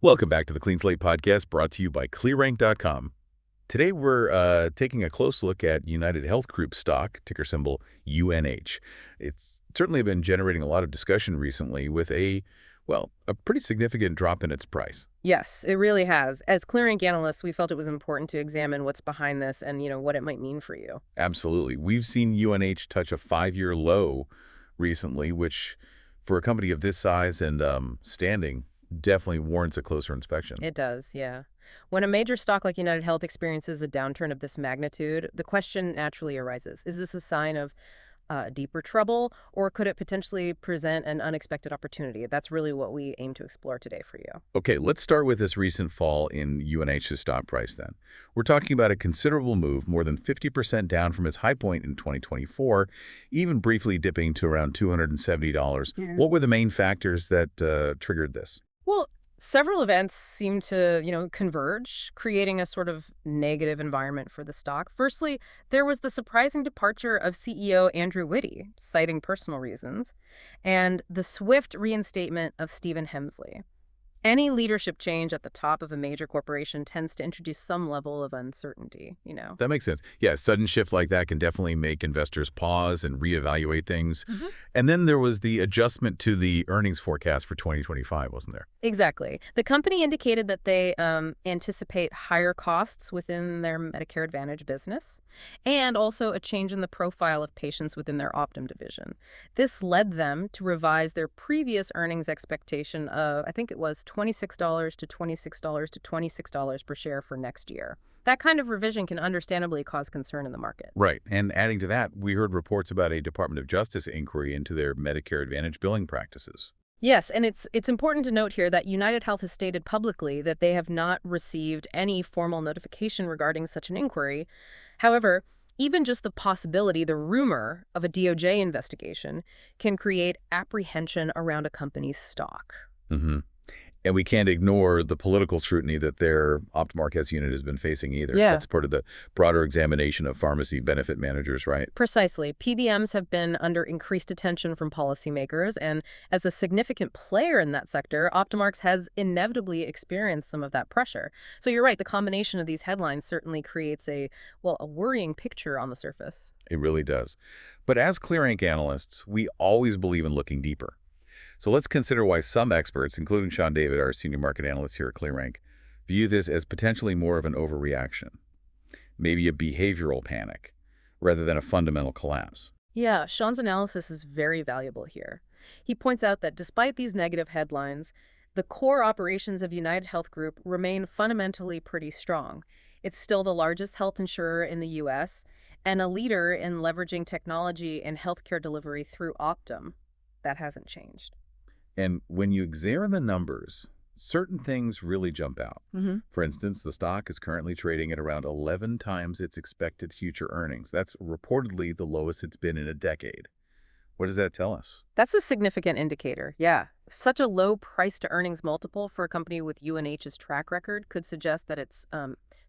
Welcome back to the Clean Slate Podcast, brought to you by ClearRank.com. Today, we're taking a close look at UnitedHealth Group stock, ticker symbol UNH. It's certainly been generating a lot of discussion recently with a pretty significant drop in its price. Yes, it really has. As clearing analysts, we felt it was important to examine what's behind this and, what it might mean for you. Absolutely. We've seen UNH touch a 5-year low recently, which, for a company of this size and standing, definitely warrants a closer inspection. It does, yeah. When a major stock like UnitedHealth experiences a downturn of this magnitude, the question naturally arises, is this a sign of deeper trouble, or could it potentially present an unexpected opportunity? That's really what we aim to explore today for you. Okay, let's start with this recent fall in UNH's stock price then. We're talking about a considerable move, more than 50% down from its high point in 2024, even briefly dipping to around $270. Yeah. What were the main factors that triggered this? Well, several events seem to, converge, creating a sort of negative environment for the stock. Firstly, there was the surprising departure of CEO Andrew Whitty, citing personal reasons, and the swift reinstatement of Stephen Hemsley. Any leadership change at the top of a major corporation tends to introduce some level of uncertainty. That makes sense. Yeah, a sudden shift like that can definitely make investors pause and reevaluate things. And then there was the adjustment to the earnings forecast for 2025, wasn't there? Exactly. The company indicated that they anticipate higher costs within their Medicare Advantage business and also a change in the profile of patients within their Optum division. This led them to revise their previous earnings expectation of, I think it was $26 to $26 to $26 per share for next year. That kind of revision can understandably cause concern in the market. Right. And adding to that, we heard reports about a Department of Justice inquiry into their Medicare Advantage billing practices. Yes, and it's important to note here that UnitedHealth has stated publicly that they have not received any formal notification regarding such an inquiry. However, even just the possibility, the rumor of a DOJ investigation can create apprehension around a company's stock. Mm-hmm. And we can't ignore the political scrutiny that their OptumRx unit has been facing either. Yeah. That's part of the broader examination of pharmacy benefit managers, right? Precisely. PBMs have been under increased attention from policymakers, and as a significant player in that sector, OptumRx has inevitably experienced some of that pressure. So you're right, the combination of these headlines certainly creates a worrying picture on the surface. It really does. But as ClearRank analysts, we always believe in looking deeper. So let's consider why some experts, including Sean David, our senior market analyst here at ClearRank, view this as potentially more of an overreaction, maybe a behavioral panic, rather than a fundamental collapse. Yeah, Sean's analysis is very valuable here. He points out that despite these negative headlines, the core operations of UnitedHealth Group remain fundamentally pretty strong. It's still the largest health insurer in the U.S. and a leader in leveraging technology and healthcare delivery through Optum. That hasn't changed. And when you examine the numbers, certain things really jump out. For instance, the stock is currently trading at around 11 times its expected future earnings. That's reportedly the lowest it's been in a decade. What does that tell us? That's a significant indicator, yeah. Such a low price-to-earnings multiple for a company with UNH's track record could suggest that it's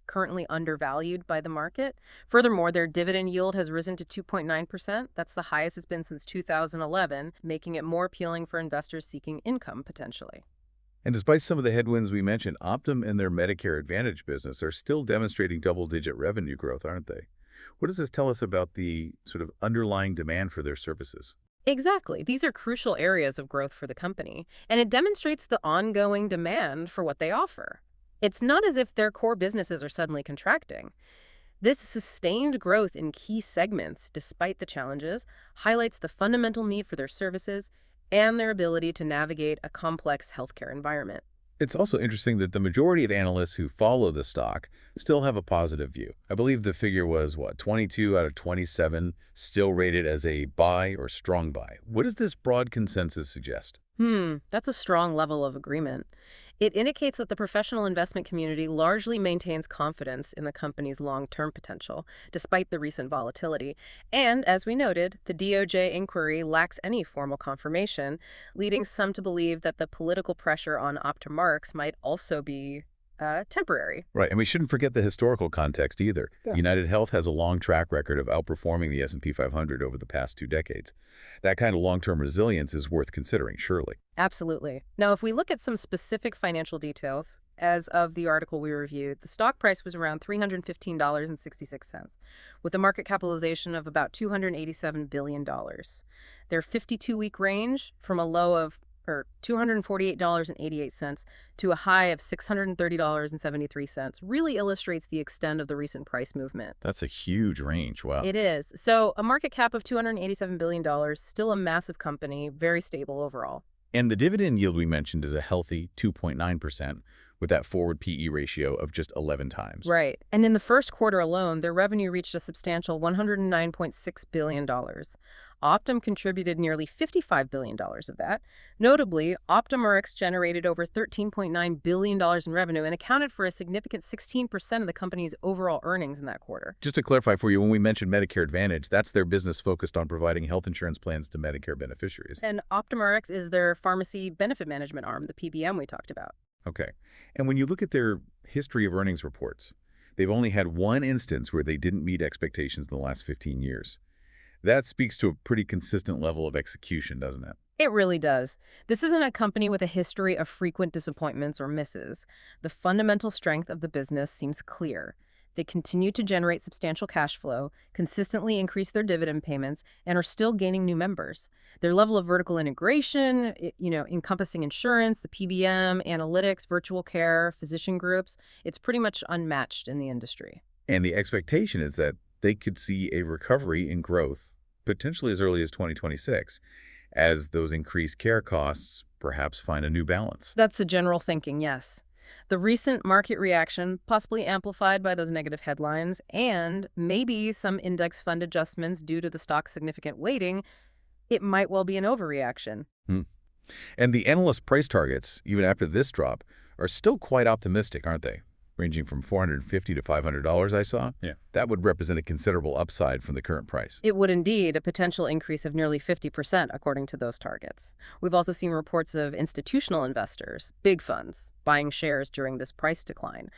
currently undervalued by the market. Furthermore, their dividend yield has risen to 2.9%. That's the highest it's been since 2011, making it more appealing for investors seeking income, potentially. And despite some of the headwinds we mentioned, Optum and their Medicare Advantage business are still demonstrating double-digit revenue growth, aren't they? What does this tell us about the sort of underlying demand for their services? Exactly. These are crucial areas of growth for the company, and it demonstrates the ongoing demand for what they offer. It's not as if their core businesses are suddenly contracting. This sustained growth in key segments, despite the challenges, highlights the fundamental need for their services and their ability to navigate a complex healthcare environment. It's also interesting that the majority of analysts who follow the stock still have a positive view. I believe the figure was, 22 out of 27 still rated as a buy or strong buy. What does this broad consensus suggest? That's a strong level of agreement. It indicates that the professional investment community largely maintains confidence in the company's long-term potential, despite the recent volatility. And, as we noted, the DOJ inquiry lacks any formal confirmation, leading some to believe that the political pressure on OptumRx might also be temporary. Right, and we shouldn't forget the historical context either. Yeah. UnitedHealth has a long track record of outperforming the S&P 500 over the past 2 decades. That kind of long-term resilience is worth considering, surely. Absolutely. Now, if we look at some specific financial details, as of the article we reviewed, the stock price was around $315.66, with a market capitalization of about $287 billion. Their 52-week range from a low of $248.88 to a high of $630.73 really illustrates the extent of the recent price movement. That's a huge range, wow. It is. So a market cap of $287 billion, still a massive company, very stable overall. And the dividend yield we mentioned is a healthy 2.9%, with that forward PE ratio of just 11 times. Right. And in the first quarter alone, their revenue reached a substantial $109.6 billion. Optum contributed nearly $55 billion of that. Notably, OptumRx generated over $13.9 billion in revenue and accounted for a significant 16% of the company's overall earnings in that quarter. Just to clarify for you, when we mentioned Medicare Advantage, that's their business focused on providing health insurance plans to Medicare beneficiaries. And OptumRx is their pharmacy benefit management arm, the PBM we talked about. Okay. And when you look at their history of earnings reports, they've only had one instance where they didn't meet expectations in the last 15 years. That speaks to a pretty consistent level of execution, doesn't it? It really does. This isn't a company with a history of frequent disappointments or misses. The fundamental strength of the business seems clear. They continue to generate substantial cash flow, consistently increase their dividend payments, and are still gaining new members. Their level of vertical integration, encompassing insurance, the PBM, analytics, virtual care, physician groups, it's pretty much unmatched in the industry. And the expectation is that they could see a recovery in growth, potentially as early as 2026, as those increased care costs perhaps find a new balance. That's the general thinking, yes. The recent market reaction, possibly amplified by those negative headlines, and maybe some index fund adjustments due to the stock's significant weighting, it might well be an overreaction. And the analyst price targets, even after this drop, are still quite optimistic, aren't they? Ranging from $450 to $500, I saw. Yeah. That would represent a considerable upside from the current price. It would indeed, a potential increase of nearly 50% according to those targets. We've also seen reports of institutional investors, big funds, buying shares during this price decline.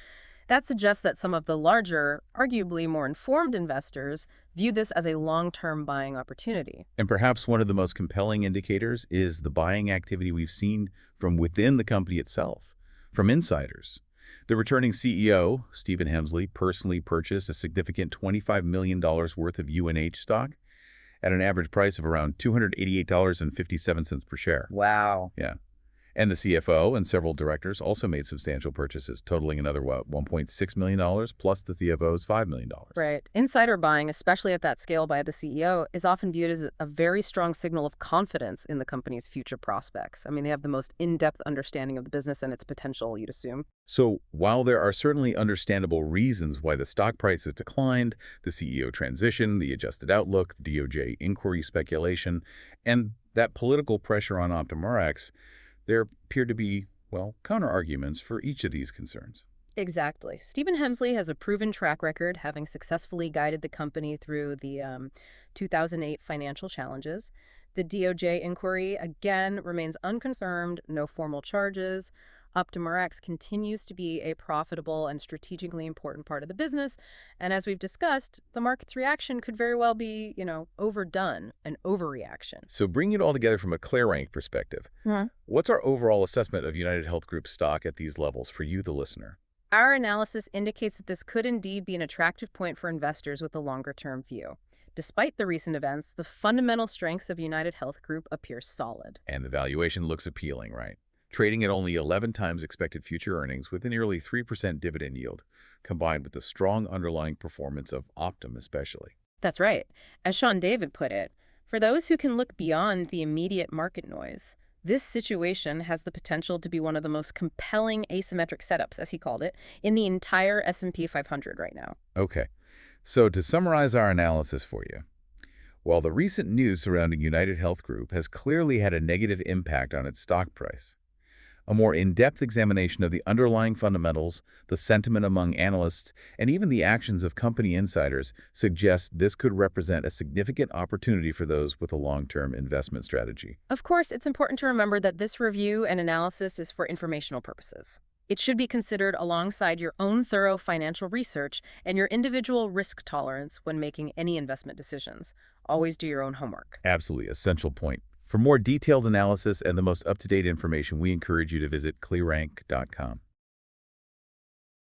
That suggests that some of the larger, arguably more informed investors view this as a long-term buying opportunity. And perhaps one of the most compelling indicators is the buying activity we've seen from within the company itself, from insiders. The returning CEO, Stephen Hemsley, personally purchased a significant $25 million worth of UNH stock at an average price of around $288.57 per share. Wow. Yeah. And the CFO and several directors also made substantial purchases, totaling another, $1.6 million, plus the CFO's $5 million. Right. Insider buying, especially at that scale by the CEO, is often viewed as a very strong signal of confidence in the company's future prospects. I mean, they have the most in-depth understanding of the business and its potential, you'd assume. So while there are certainly understandable reasons why the stock price has declined, the CEO transition, the adjusted outlook, the DOJ inquiry speculation, and that political pressure on OptumRx, there appear to be, counter-arguments for each of these concerns. Exactly. Stephen Hemsley has a proven track record, having successfully guided the company through the 2008 financial challenges. The DOJ inquiry, again, remains unconfirmed, no formal charges. OptumRx continues to be a profitable and strategically important part of the business. And as we've discussed, the market's reaction could very well be, overdone, an overreaction. So bringing it all together from a ClearRank perspective, what's our overall assessment of UnitedHealth Group stock at these levels for you, the listener? Our analysis indicates that this could indeed be an attractive point for investors with a longer-term view. Despite the recent events, the fundamental strengths of UnitedHealth Group appear solid. And the valuation looks appealing, right? Trading at only 11 times expected future earnings with a nearly 3% dividend yield, combined with the strong underlying performance of Optum especially. That's right. As Sean David put it, for those who can look beyond the immediate market noise, this situation has the potential to be one of the most compelling asymmetric setups, as he called it, in the entire S&P 500 right now. Okay. So to summarize our analysis for you, while the recent news surrounding UnitedHealth Group has clearly had a negative impact on its stock price, a more in-depth examination of the underlying fundamentals, the sentiment among analysts, and even the actions of company insiders suggests this could represent a significant opportunity for those with a long-term investment strategy. Of course, it's important to remember that this review and analysis is for informational purposes. It should be considered alongside your own thorough financial research and your individual risk tolerance when making any investment decisions. Always do your own homework. Absolutely, essential point. For more detailed analysis and the most up-to-date information, we encourage you to visit clearrank.com.